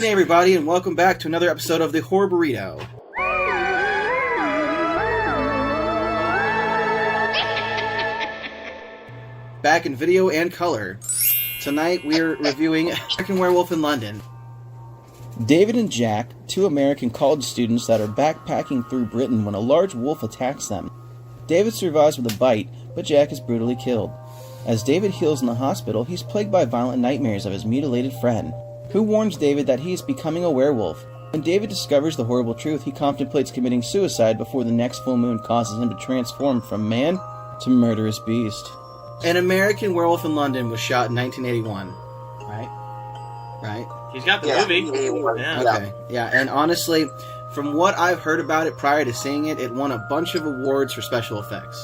Hey everybody, and welcome back to another episode of the Horror Burrito. Back in video and color. Tonight we're reviewing American Werewolf in London. David and Jack, two American college students that are backpacking through Britain when a large wolf attacks them. David survives with a bite, but Jack is brutally killed. As David heals in the hospital, he's plagued by violent nightmares of his mutilated friend, who warns David that he is becoming a werewolf. When David discovers the horrible truth, he contemplates committing suicide before the next full moon causes him to transform from man to murderous beast. An American Werewolf in London was shot in 1981, right? He's got the movie. Yeah. Okay, yeah, and honestly, from what I've heard about it prior to seeing it, it won a bunch of awards for special effects.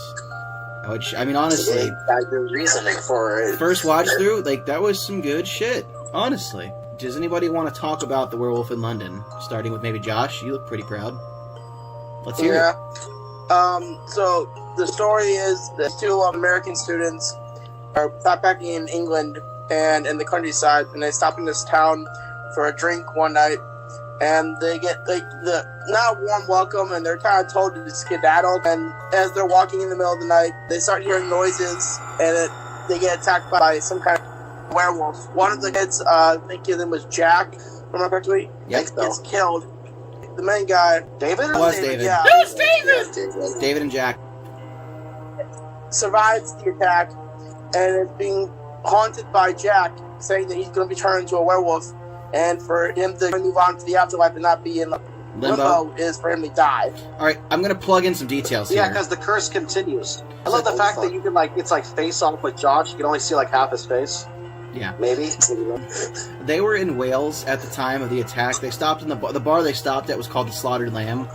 Which, I mean, honestly, good reasoning for it. First watch through, that was some good shit, honestly. Does anybody want to talk about The Werewolf in London? Starting with maybe Josh, you look pretty proud. Let's hear it. So, the story is that two American students are backpacking in England and in the countryside, and they stop in this town for a drink one night, and they get not a warm welcome, and they're kind of told to skedaddle. And as they're walking in the middle of the night, they start hearing noises, and they get attacked by some kind of werewolf. One of the kids, I think his name was Jack, remember correctly? Yes, gets killed. The main guy, David? It was David. Yeah. It was David! David and Jack. Survives the attack, and is being haunted by Jack, saying that he's going to be turned into a werewolf. And for him to move on to the afterlife and not be in limbo is for him to die. Alright, I'm going to plug in some details here. Yeah, because the curse continues. I love the fact that you can, it's face off with Josh. You can only see, half his face. Yeah. Maybe. They were in Wales at the time of the attack. They stopped in the bar they stopped at was called the Slaughtered Lamb.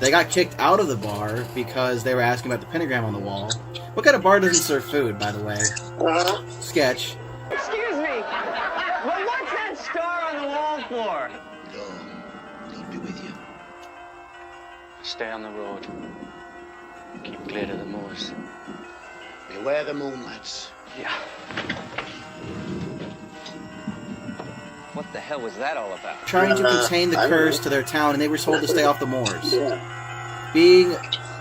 They got kicked out of the bar because they were asking about the pentagram on the wall. What kind of bar doesn't serve food, by the way? Sketch. Excuse me! Well, what's that star on the wall for? God be with you. Stay on the road. Keep clear to the moors. Beware the moonlights. Yeah. What the hell was that all about? Trying to contain the curse to their town, and they were told to stay off the moors. Being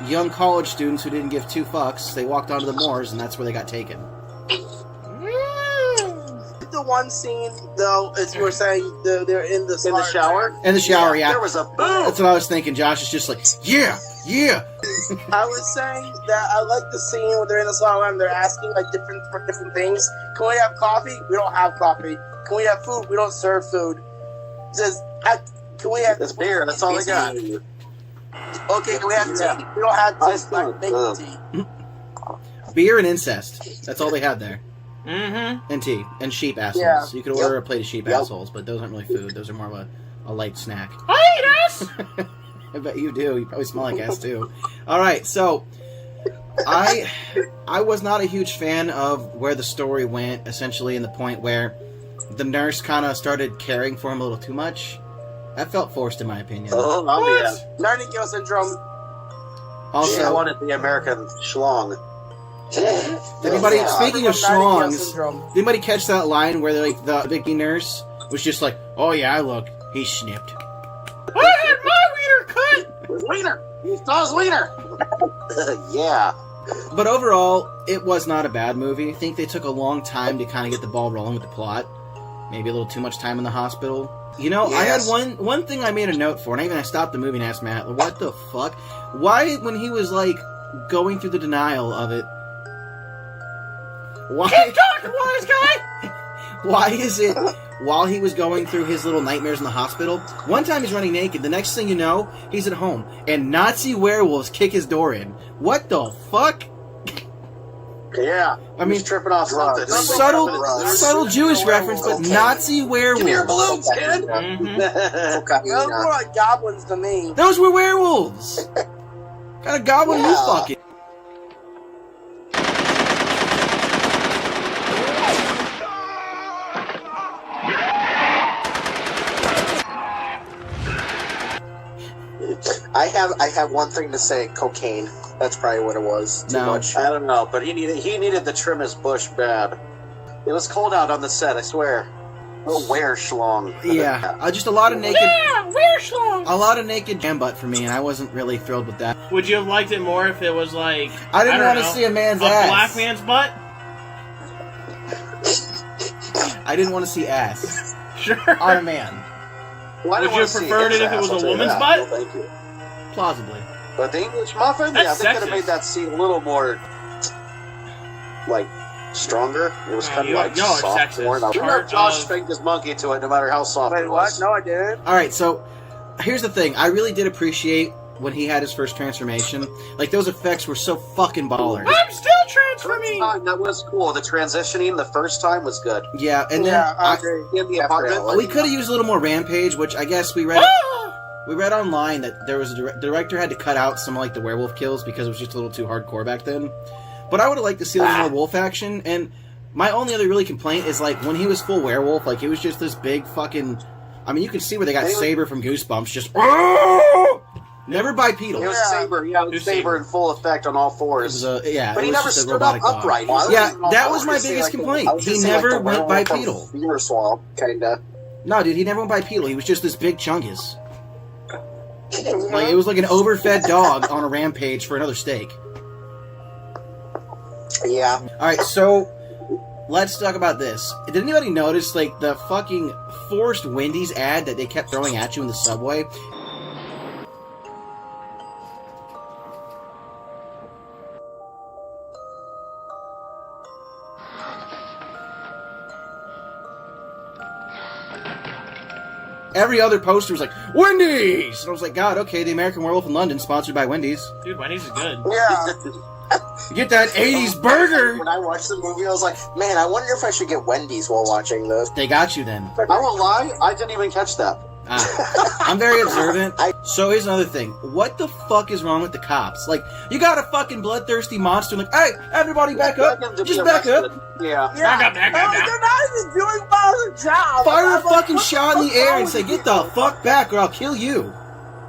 young college students who didn't give two fucks, they walked onto the moors, and that's where they got taken. The one scene, though, as you were saying, they're in the shower? In the shower, yeah. There was a boom! That's what I was thinking. Josh is just like, yeah! I was saying that I like the scene where they're in the slaughter and they're asking different things. Can we have coffee? We don't have coffee. Can we have food? We don't serve food. It says, can we have... It's beer, that's all they got. Okay, can we have tea? We don't have tea. Beer and incest. That's all they had there. Mm-hmm. And tea. And sheep assholes. Yeah. You could order a plate of sheep assholes, but those aren't really food. Those are more of a light snack. I eat ass! I bet you do. You probably smell like ass, too. Alright, so... I was not a huge fan of where the story went, essentially, in the point where the nurse kind of started caring for him a little too much. That felt forced, in my opinion. Nightingale syndrome. Also, I wanted the American schlong. Anybody, speaking of schlongs, did anybody catch that line where the big nurse was just like, oh yeah, look, he's snipped. I had my wiener cut! Wiener! He saw his wiener! Yeah. But overall, it was not a bad movie. I think they took a long time to kind of get the ball rolling with the plot. Maybe a little too much time in the hospital. You know, yes. I had one thing I made a note for, and I stopped the movie and asked Matt, what the fuck? Why, when he was, going through the denial of it... Why... Keep talking, wise guy! Why is it, while he was going through his little nightmares in the hospital, one time he's running naked, the next thing you know, he's at home, and Nazi werewolves kick his door in. What the fuck? Yeah. I mean, he's tripping off something. Subtle Jewish reference, but Nazi werewolves. Give me your balloons, kid! Those were like goblins to me. Those were werewolves! What kind of goblin you fucking? I have one thing to say, cocaine. That's probably what it was. Too much. I don't know, but he needed to trim his bush bad. It was cold out on the set, I swear. Oh, where schlong? Yeah, just a lot of naked. Yeah, where's Schlong? A lot of naked jam butt for me, and I wasn't really thrilled with that. Would you have liked it more if it was like... I didn't don't want to know, see a man's a ass. black man's butt? I didn't want to see ass Sure. on a man. Well, I Would didn't you wanna have see preferred his it if it ass, was I'll a tell you woman's that. butt? No, thank you. Plausibly. But the English muffin, That's yeah, they could have sexist. made that scene a little more, like, stronger. It was kind of like y'all are soft sexist. porn. I Part remember Josh of- spanked his monkey to it, no matter how soft Wait, it what? was. No, I didn't. All right, so here's the thing. I really did appreciate when he had his first transformation. Like, those effects were so fucking baller. I'm still First transforming! time, that was cool. The transitioning the first time was good. Yeah, and then Yeah, I agree. In the apartment, we could have used a little more Rampage, which I guess we read. Ah! We read online that there was the director had to cut out some like the werewolf kills because it was just a little too hardcore back then. But I would have liked to see a little more wolf action. And my only other really complaint is like when he was full werewolf, like it was just this big fucking. I mean, you can see where they got Saber from Goosebumps, just never bipedal. It was Yeah. Saber, yeah, it was Saber in full effect on all It fours. was yeah, But it he was never just a stood up robotic dog. upright. Yeah, that was my biggest complaint. He never went bipedal. Fever swamp, kinda. No, dude, he never went bipedal. He was just this big chungus. Like it was like an overfed dog on a rampage for another steak. Yeah. All right, so let's talk about this. Did anybody notice like the fucking forced Wendy's ad that they kept throwing at you in the subway? Every other poster was like, Wendy's! And I was like, God, okay, the American Werewolf in London, sponsored by Wendy's. Dude, Wendy's is good. Yeah. You get that 80s burger! When I watched the movie, I was like, man, I wonder if I should get Wendy's while watching this. They got you then. I won't lie, I didn't even catch that. I'm very observant. So here's another thing. What the fuck is wrong with the cops? Like, you got a fucking bloodthirsty monster like, hey, everybody back up! Just back up! Yeah. Yeah. Back up. They're not even doing well the job. Fire a I'm like, fucking what shot in the fuck air wrong and say, with get the fuck back or I'll kill you.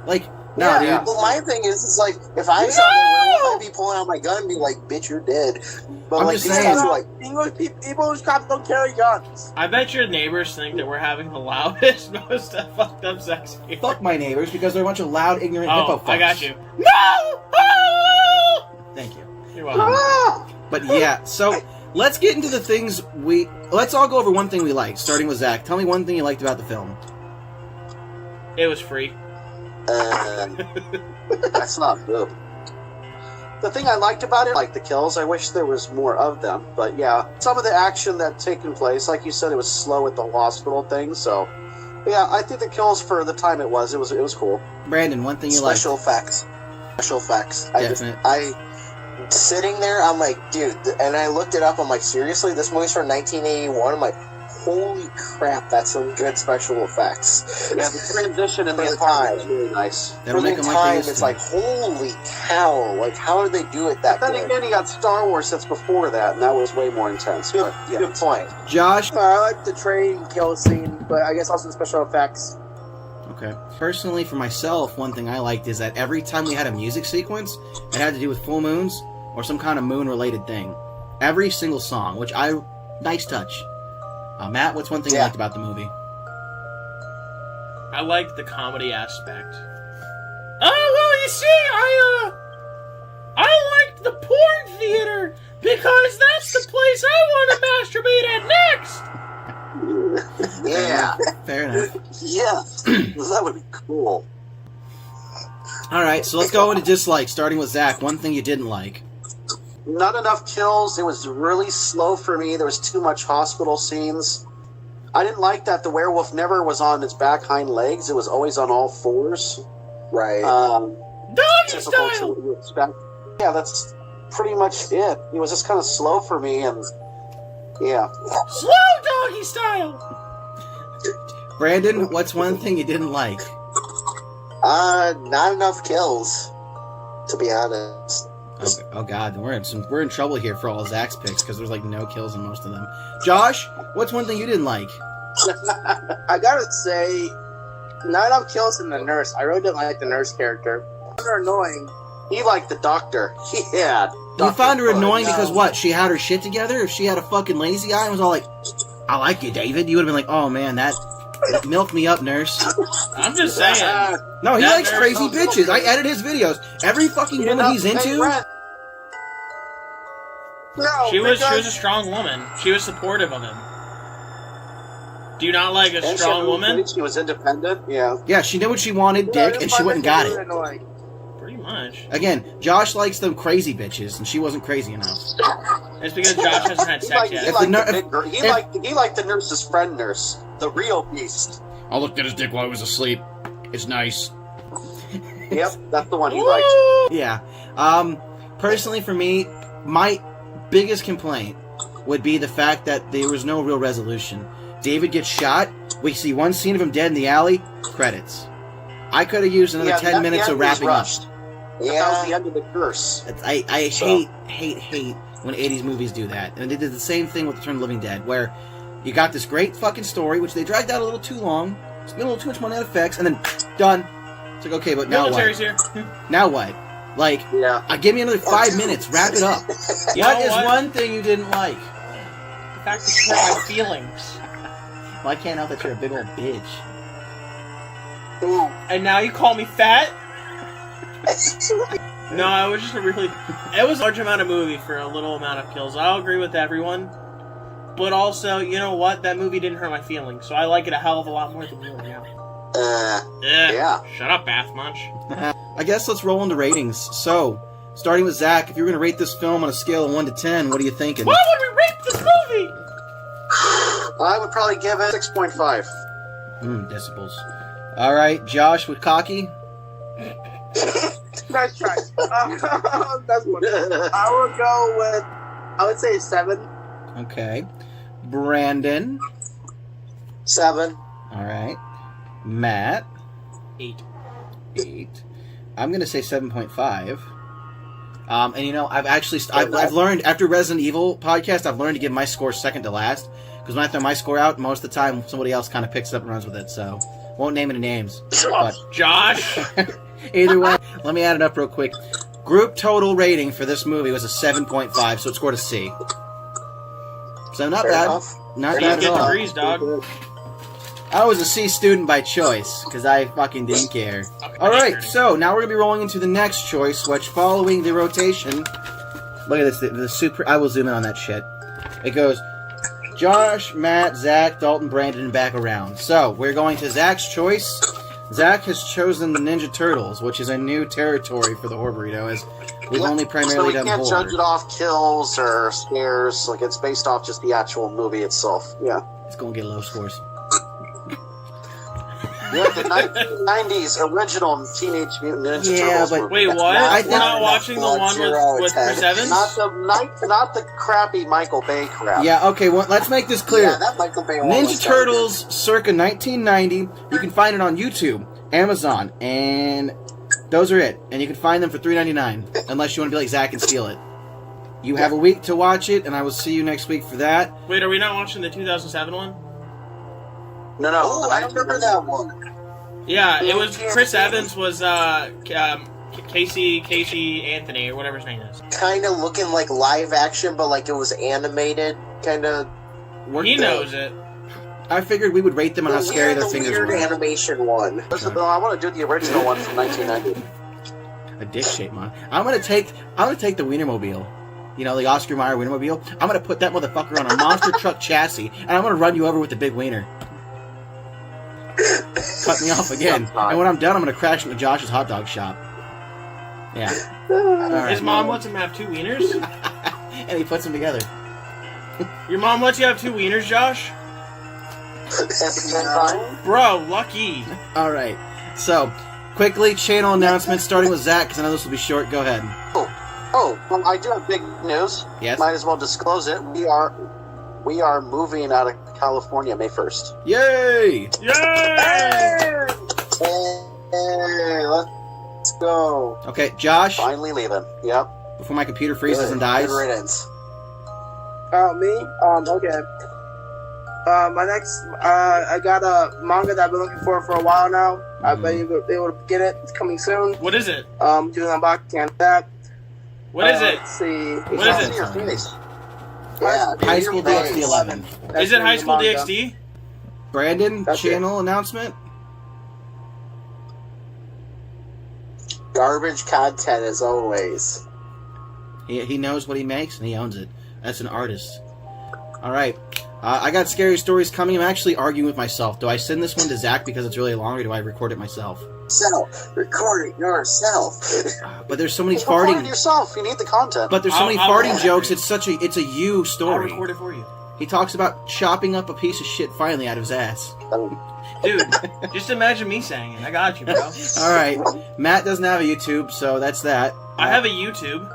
Like, no, Yeah, dude. well, my thing is like, if I saw that werewolf, I'd be pulling out my gun and be like, bitch, you're dead. But I'm like, just these saying. guys are like, English English cops don't carry guns. I bet your neighbors think that we're having the loudest, most fucked up sex here. Fuck my neighbors because they're a bunch of loud, ignorant hippo Oh, fucks. I got you. No! Oh! Thank you. You're welcome. But yeah, so let's get into the things let's all go over one thing we liked, starting with Zach. Tell me one thing you liked about the film. It was free. That's not good. The thing I liked about it, like the kills, I wish there was more of them. But yeah, some of the action that taken place, like you said, it was slow at the hospital thing. So yeah, I think the kills for the time it was cool. Brandon, one thing you liked. special effects. Special effects. Definite. Sitting there, I'm like, dude, and I looked it up, I'm like, seriously? This movie's from 1981? I'm like, holy crap, that's some good special effects. Yeah, the transition in For the the apartment was time. really nice. That'll For make the them like they time, used it's to. like, holy cow, like, how did they do it that Then good? again, you got Star Wars that's before that, and that was way more intense. Good, But, yeah. good point. Josh? I like the train kill scene, but I guess also the special effects. Okay. Personally, for myself, one thing I liked is that every time we had a music sequence, it had to do with full moons or some kind of moon-related thing. Every single song, nice touch. Matt, what's one thing you liked about the movie? I liked the comedy aspect. Oh, well, you see, I liked the porn theater because that's the place I want to masturbate at next. Yeah. Fair enough. Yeah. That would be cool. Alright, so let's go into dislikes, starting with Zach. One thing you didn't like. Not enough kills. It was really slow for me. There was too much hospital scenes. I didn't like that the werewolf never was on its back hind legs. It was always on all fours. Right. Doggy Typical to style! what you expect. Yeah, that's pretty much it. It was just kind of slow for me, and yeah. Slow doggy style! Brandon, what's one thing you didn't like? Not enough kills, to be honest. Oh god, we're in trouble here for all of Zach's picks because there's like no kills in most of them. Josh, what's one thing you didn't like? I gotta say, not enough kills in the nurse. I really didn't like the nurse character. They're annoying. He liked the doctor. Yeah. You found her annoying no. because what? She had her shit together? If she had a fucking lazy eye and was all like, I like you, David. You would have been like, oh man, that milk me up, nurse. I'm just saying. No, he That likes nurse- crazy bitches. I edit his videos. Every fucking woman he's into. No, She was because- a strong woman. She was supportive of him. Do you not like a strong woman? She was independent. Yeah. Yeah, she knew what she wanted, Yeah, dick, and she went and got it. annoying. Pretty much. Again, Josh likes them crazy bitches, and she wasn't crazy enough. It's because Josh hasn't had sex yet. He liked the nurse's friend nurse, the real beast. I looked at his dick while he was asleep. It's nice. Yep, that's the one he liked. Yeah. Personally, for me, my biggest complaint would be the fact that there was no real resolution. David gets shot. We see one scene of him dead in the alley. Credits. I could have used another 10 minutes of wrapping up. Yeah, that was the end of the curse. I hate when 80s movies do that. And they did the same thing with Return of the Living Dead, where you got this great fucking story, which they dragged out a little too long, spent a little too much money on effects, and then done. It's like, okay, but now Military's what? here. Now what? Like, give me another 5 minutes, wrap it up. What is one thing you didn't like? The fact that you hurt my feelings. Well, I can't help that you're a big old bitch. And now you call me fat? No, it was just it was a large amount of movie for a little amount of kills. I'll agree with everyone. But also, you know what? That movie didn't hurt my feelings, so I like it a hell of a lot more than you do now. Yeah. Shut up, Bath Munch. I guess let's roll into ratings. So, starting with Zach, if you were going to rate this film on a scale of 1 to 10, what are you thinking? Why would we rate this movie? I would probably give it 6.5. Decibels. Alright, Josh with Cocky? Nice try. That's one. I would go with, I would say 7. Okay. Brandon? 7. Alright. Matt? 8. 8. I'm going to say 7.5. And you know, I've learned, after Resident Evil podcast, I've learned to give my score second to last. Because when I throw my score out, most of the time, somebody else kind of picks it up and runs with it, so... Won't name any names. But Josh! either way, let me add it up real quick. Group total rating for this movie was a 7.5, so it scored a C. So not Fair bad. enough. Not C's bad at get all. degrees, dog. I was a C student by choice, because I fucking didn't care. Alright, so now we're going to be rolling into the next choice, which following the rotation... Look at this, the super... I will zoom in on that shit. It goes... Josh, Matt, Zach, Dalton, Brandon, and back around. So, we're going to Zach's choice. Zach has chosen the Ninja Turtles, which is a new territory for the Horror Burrito, as we've only primarily done So we can't horror. judge it off kills or scares. Like, it's based off just the actual movie itself. Yeah. It's going to get low scores. Yeah, the 1990s original Teenage Mutant Ninja Turtles but... movie. Wait, what? I We're not watching the one with Chris Evans? Not the crappy Michael Bay crap. Yeah, okay, well, let's make this clear. Yeah, that Michael Bay one was Ninja Turtles circa 1990. You can find it on YouTube, Amazon, and those are it. And you can find them for $3.99, unless you want to be like Zach and steal it. You have a week to watch it, and I will see you next week for that. Wait, are we not watching the 2007 one? No. Oh, I remember that one. Yeah, it was Chris Evans was Casey Anthony or whatever his name is. Kind of looking like live action, but like it was animated. Kind of. He knows it. I figured we would rate them on how scary their fingers weird were. animation one. Listen, I want to do the original one from 1990. A dick shape, man. I'm gonna take the Wienermobile. You know, the Oscar Mayer Wienermobile. I'm gonna put that motherfucker on a monster truck chassis, and I'm gonna run you over with the big wiener. Cut me off again. And when I'm done, I'm gonna crash into Josh's hot dog shop. Yeah. Alright. His mom lets him have 2 wieners? And he puts them together. Your mom lets you have 2 wieners, Josh? Bro, lucky. Alright. So, quickly, channel announcements, starting with Zach, because I know this will be short. Go ahead. Well, I do have big news. Yes? Might as well disclose it. We are moving out of California May 1st. Yay! Yay! Hey, let's go. Okay, Josh, Finally leaving. Yep. before my computer freezes and dies. Good riddance. Me? Okay. My next, I got a manga that I've been looking for a while now. I bet you'll be able to get it. It's coming soon. What is it? Doing an unboxing on that. What is it? Let's see. What is it? Your face. Yeah, High School right. DxD 11. That's Is it in High the School manga. DxD? Brandon, That's channel announcement? Garbage content as always. He knows what he makes and he owns it. That's an artist. Alright. I got scary stories coming. I'm actually arguing with myself. Do I send this one to Zach because it's really long, or do I record it myself? Record it yourself. But there's so many Record it farting. yourself. You need the content. But there's so many I'll farting record jokes. it. It's a you I'll story. record it for you. He talks about chopping up a piece of shit finally out of his ass. Dude, just imagine me saying it. I got you, bro. All right. Matt doesn't have a YouTube, so that's that. I have a YouTube.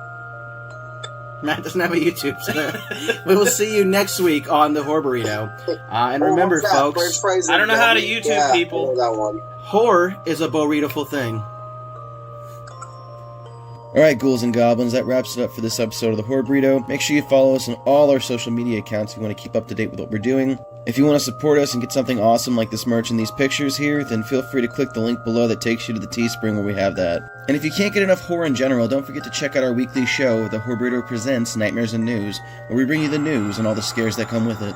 Matt doesn't have a YouTube, so we will see you next week on the Burrito. And remember, What's that? folks, French fries I don't and know how to jelly? YouTube Yeah, people. I know that one. horror is a burrito-ful thing. Alright, ghouls and goblins, that wraps it up for this episode of the Horror Burrito. Make sure you follow us on all our social media accounts if you want to keep up to date with what we're doing. If you want to support us and get something awesome like this merch and these pictures here, then feel free to click the link below that takes you to the Teespring where we have that. And if you can't get enough horror in general, don't forget to check out our weekly show, The Horror Burrito Presents Nightmares and News, where we bring you the news and all the scares that come with it.